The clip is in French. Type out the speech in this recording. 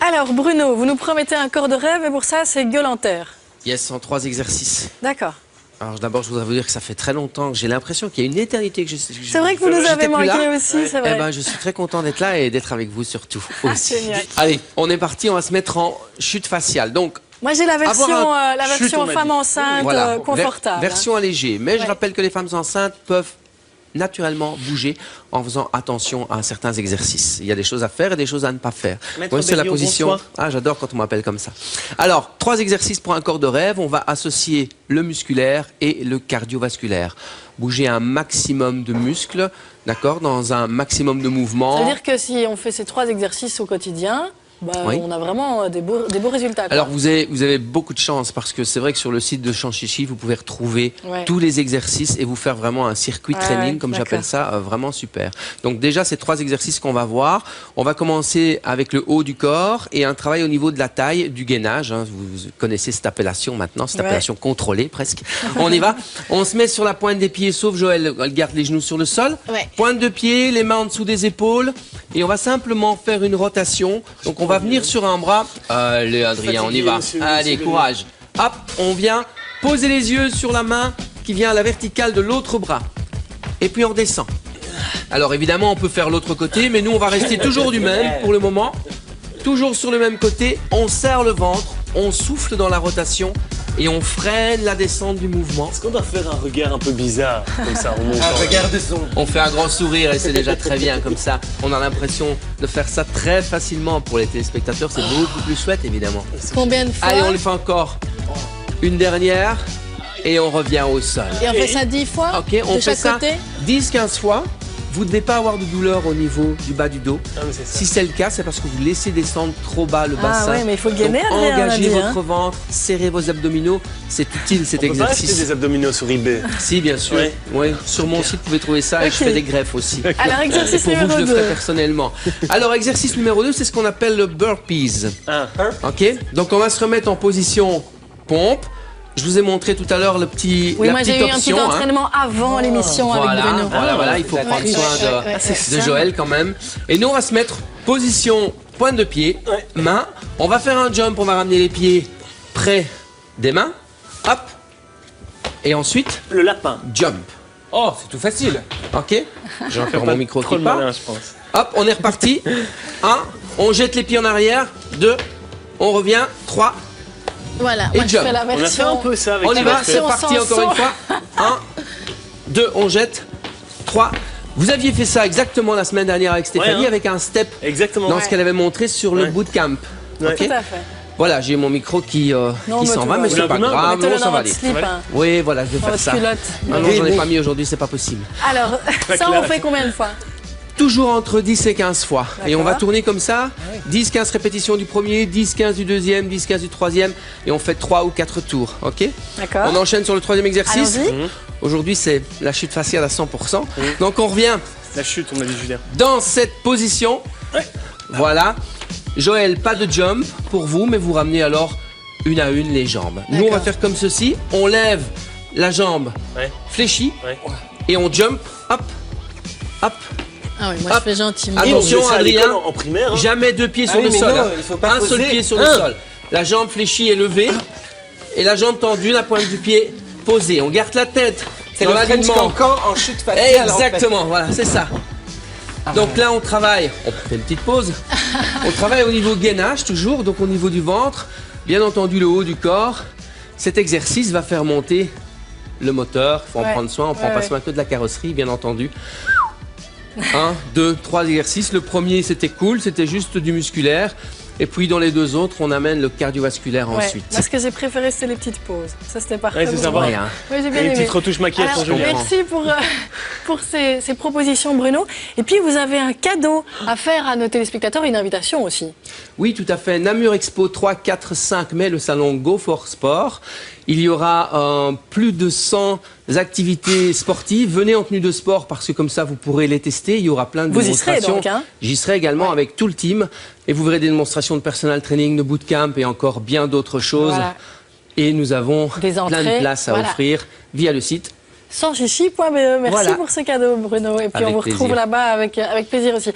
Alors Bruno, vous nous promettez un corps de rêve et pour ça c'est gueule en terre. Yes, en 3 exercices. D'accord. Alors d'abord, je voudrais vous dire que ça fait très longtemps, que j'ai l'impression qu'il y a une éternité que je... C'est vrai que vous nous avez manqué aussi, c'est vrai. Eh ben, je suis très content d'être là et d'être avec vous surtout aussi. Génial. Allez, on est parti, on va se mettre en chute faciale. Donc, Moi j'ai la version, chute, on m'a femme dit. enceinte voilà, confortable. version allégée. Mais je Ouais. rappelle que les femmes enceintes peuvent naturellement bouger en faisant attention à certains exercices. Il y a des choses à faire et des choses à ne pas faire. Maître C'est la Béliot, position. bonsoir. Ah, j'adore quand on m'appelle comme ça. Alors, 3 exercices pour un corps de rêve. On va associer le musculaire et le cardiovasculaire. Bouger un maximum de muscles, d'accord, dans un maximum de mouvements. C'est-à-dire que si on fait ces 3 exercices au quotidien, bah, Oui. on a vraiment des beaux résultats. Quoi. Alors vous avez beaucoup de chance parce que c'est vrai que sur le site de Chanchichi, vous pouvez retrouver Ouais. tous les exercices et vous faire vraiment un circuit Ouais, training, ouais, comme d'accord. j'appelle ça, vraiment super. Donc déjà, ces 3 exercices qu'on va voir, on va commencer avec le haut du corps et un travail au niveau de la taille, du gainage. Hein. Vous connaissez cette appellation maintenant, cette Ouais. appellation contrôlée presque. On y va. On se met sur la pointe des pieds, sauf Joël, elle garde les genoux sur le sol. Ouais. Pointe de pied, les mains en dessous des épaules. Et on va simplement faire une rotation. Donc on va venir sur un bras. Allez Adrien, on y va. Allez, courage. Hop, on vient poser les yeux sur la main qui vient à la verticale de l'autre bras. Et puis on redescend. Alors évidemment, on peut faire l'autre côté, mais nous on va rester toujours du même pour le moment. Toujours sur le même côté. On serre le ventre, on souffle dans la rotation et on freine la descente du mouvement. Est-ce qu'on doit faire un regard un peu bizarre comme ça en montant? Regarde son. On fait un grand sourire et c'est déjà très bien comme ça. On a l'impression de faire ça très facilement pour les téléspectateurs. C'est beaucoup plus chouette évidemment. Combien de fois? Allez, on le fait encore. Une dernière et on revient au sol. Et on fait ça 10 fois Ok, on de fait chaque ça côté 10-15 fois. Vous ne devez pas avoir de douleur au niveau du bas du dos. Ah, mais c'est ça. Si c'est le cas, c'est parce que vous laissez descendre trop bas le bassin. Ah ouais, mais il faut gainer, Donc, Adrien, on a engagez dit, votre hein. ventre, serrez vos abdominaux. C'est utile cet On peut pas acheter exercice. des abdominaux sur eBay. Si, bien sûr. Ouais. Oui, sur mon site, vous pouvez trouver ça et je Ok. fais des greffes aussi. Alors exercice Pour vous, numéro je le ferai 2. personnellement. Alors, exercice numéro 2, c'est ce qu'on appelle le burpees. Ah, Ok? Donc, on va se remettre en position pompe. Je vous ai montré tout à l'heure Oui, la moi j'ai petite eu un petit option. Hein. entraînement avant l'émission avec Voilà, Bruno. voilà, il faut prendre Ouais, soin ouais, ouais, c'est de ça. Joël quand même. Et nous, on va se mettre position pointe de pied, main. On va faire un jump, on va ramener les pieds près des mains. Hop. Et ensuite, le lapin. jump. Oh, c'est tout facile. Ok? Je vais faire mon micro Trop qui de part. malin, je pense. Hop, on est reparti. 1, on jette les pieds en arrière. 2, on revient. 3, Voilà, Et moi je jump. fais la On a fait un version. peu ça avec on y les va, versions. c'est version parti sans encore une saut. fois. 1, 2, on jette. 3. Vous aviez fait ça exactement la semaine dernière avec Stéphanie, Ouais, hein. avec un step Exactement. dans ce qu'elle avait montré sur le Ouais. bootcamp. Ouais. Ok. Tout à fait. Voilà, j'ai mon micro qui Non, mais s'en tout va, va mais bien. c'est pas Vous l'avez grave, Mettez-le non, ça dans va votre aller. slip, hein, Oui, voilà, je vais dans faire votre ça. culotte. Ah non, j'en ai pas mis aujourd'hui, c'est pas possible. Alors, ça on fait combien de fois? Toujours entre 10 et 15 fois. Et on va D'accord. tourner comme ça. 10-15 répétitions du premier, 10-15 du deuxième, 10-15 du troisième. Et on fait 3 ou 4 tours. Ok? D'accord. On enchaîne sur le troisième exercice. Allons-y. Aujourd'hui, c'est la chute faciale à 100%. Donc on revient La chute, on a dit Julien. dans cette position. Voilà. Joël, pas de jump pour vous, mais vous ramenez alors une à une les jambes. Nous, on va D'accord. faire comme ceci. On lève la jambe Ouais. fléchie Ouais. et on jump. Hop, hop. Ah oui, moi Hop. je fais gentiment. Attention, Et on faisait ça à l'école Adrien. en primaire. Hein. Jamais 2 pieds sur oui, le mais sol. non, hein. il faut pas Un seul poser. pied sur le sol. La jambe fléchie et levée. Et la jambe tendue, la pointe du pied posée. On garde la tête C'est dans le French l'alignement. Cancan en chute faciale. Exactement, voilà, c'est ça. Donc là, on travaille, on fait une petite pause. On travaille au niveau gainage toujours, donc au niveau du ventre, bien entendu le haut du corps. Cet exercice va faire monter le moteur, il faut en Ouais. prendre soin, on prend Ouais, pas ouais. soin que de la carrosserie, bien entendu. 1, 2, 3 exercices. Le premier, c'était cool, c'était juste du musculaire. Et puis dans les 2 autres, on amène le cardiovasculaire Ouais. ensuite. Moi, ce que j'ai préféré, c'était les petites pauses. Ça, c'était parfait. Ouais, c'est pour sympa. moi. Rien. Oui, j'ai bien Et les aimé. petites retouches maquillage Alors, pour Julien. merci pour ces propositions, Bruno. Et puis, vous avez un cadeau à faire à nos téléspectateurs, une invitation aussi. Oui, tout à fait. Namur Expo 3, 4, 5 mai, le salon Go for Sport. Il y aura plus de 100 activités sportives. Venez en tenue de sport parce que comme ça, vous pourrez les tester. Il y aura plein de Vous y serez démonstrations. donc, hein? J'y serai également avec tout le team. Et vous verrez des démonstrations de personal training, de bootcamp et encore bien d'autres choses. Voilà. Et nous avons Des plein entrées, de places à voilà. offrir via le site. Sanschichi.be. Merci Voilà. pour ce cadeau, Bruno. Et puis, Avec on vous retrouve plaisir. là-bas avec plaisir aussi.